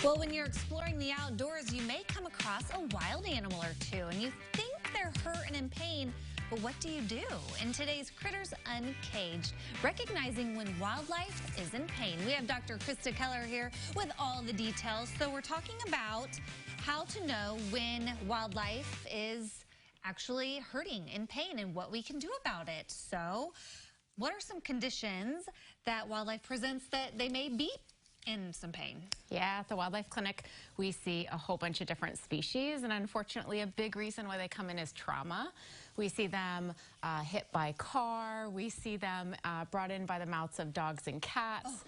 Well, when you're exploring the outdoors, you may come across a wild animal or two, and you think they're hurt and in pain, but what do you do? In today's Critters Uncaged, recognizing when wildlife is in pain. We have Dr. Krista Keller here with all the details. So we're talking about how to know when wildlife is actually hurting, in pain, and what we can do about it. So what are some conditions that wildlife presents that they may be in some pain? Yeah, at the wildlife clinic, we see a whole bunch of different species, and unfortunately, a big reason why they come in is trauma. We see them hit by a car. We see them brought in by the mouths of dogs and cats,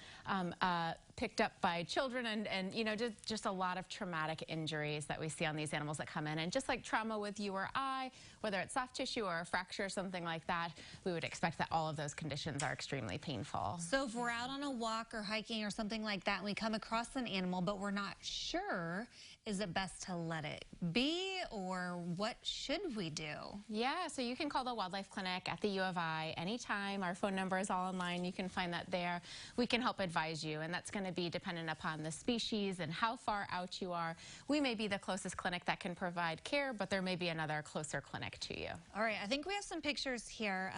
picked up by children, and you know, just a lot of traumatic injuries that we see on these animals that come in. And just like trauma with you or I, whether it's soft tissue or a fracture or something like that, we would expect that all of those conditions are extremely painful. So if we're out on a walk or hiking or something like that, and we come across an animal, but we're not sure, is it best to let it be, or what should we do? Yeah, so you can call the wildlife clinic at the U of I anytime. Our phone number is all online. You can find that there. We can help advise you, and that's going to be dependent upon the species and how far out you are. We may be the closest clinic that can provide care, but there may be another closer clinic to you. All right, I think we have some pictures here,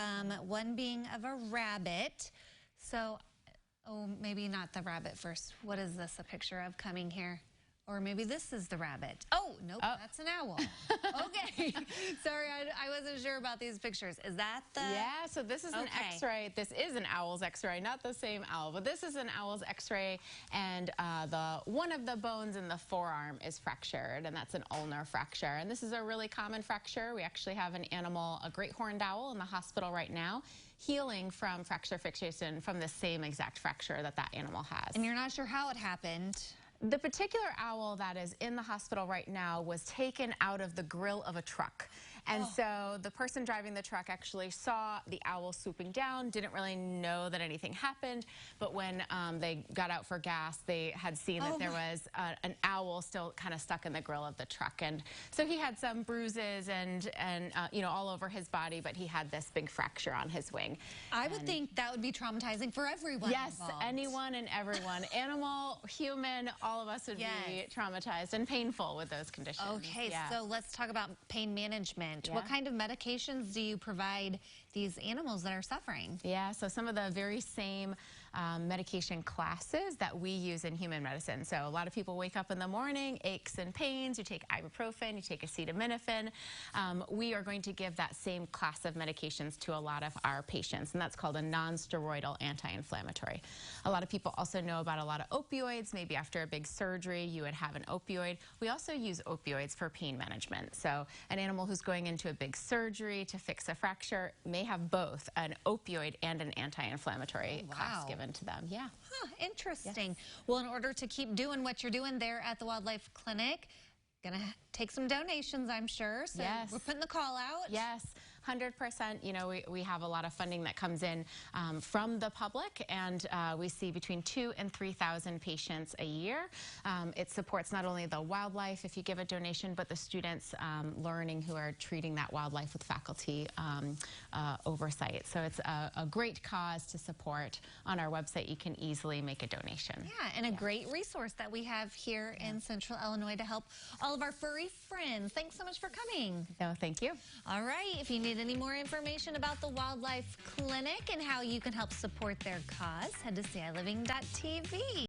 one being of a rabbit. So, oh, maybe not the rabbit first. What is this a picture of coming here? Or maybe this is the rabbit. Oh, nope, that's an owl. Okay, sorry, I wasn't sure about these pictures. Is that the... Yeah, so this is an x-ray. This is an owl's x-ray, not the same owl, but this is an owl's x-ray, and one of the bones in the forearm is fractured, and that's an ulnar fracture. And this is a really common fracture. We actually have an animal, a great horned owl, in the hospital right now, healing from fracture fixation from the same exact fracture that that animal has. And you're not sure how it happened? The particular owl that is in the hospital right now was taken out of the grill of a truck. And so the person driving the truck actually saw the owl swooping down, didn't really know that anything happened, but when they got out for gas, they had seen that there was an owl still kind of stuck in the grill of the truck. And so he had some bruises and you know, all over his body, but he had this big fracture on his wing. I would think that would be traumatizing for everyone involved. Anyone and everyone. Animal, human, all of us would be traumatized and painful with those conditions. Okay, so let's talk about pain management. What kind of medications do you provide these animals that are suffering? Yeah, so some of the very same medication classes that we use in human medicine. So a lot of people wake up in the morning, aches and pains, you take ibuprofen, you take acetaminophen. We are going to give that same class of medications to a lot of our patients, and that's called a non-steroidal anti-inflammatory. A lot of people also know about a lot of opioids. Maybe after a big surgery, you would have an opioid. We also use opioids for pain management. So an animal who's going into a big surgery to fix a fracture may have both an opioid and an anti-inflammatory class given to them. Yeah. Huh, interesting. Well, in order to keep doing what you're doing there at the wildlife clinic, gonna take some donations, I'm sure. So we're putting the call out. Yes, 100%. You know, we have a lot of funding that comes in from the public, and we see between 2,000 and 3,000 patients a year. It supports not only the wildlife, if you give a donation, but the students learning who are treating that wildlife with faculty oversight. So it's a great cause to support. On our website, you can easily make a donation. Yeah, and a great resource that we have here in Central Illinois to help all of our furry friends. Thanks so much for coming. No, thank you. All right, if you need any more information about the Wildlife Clinic and how you can help support their cause, head to CILiving.tv.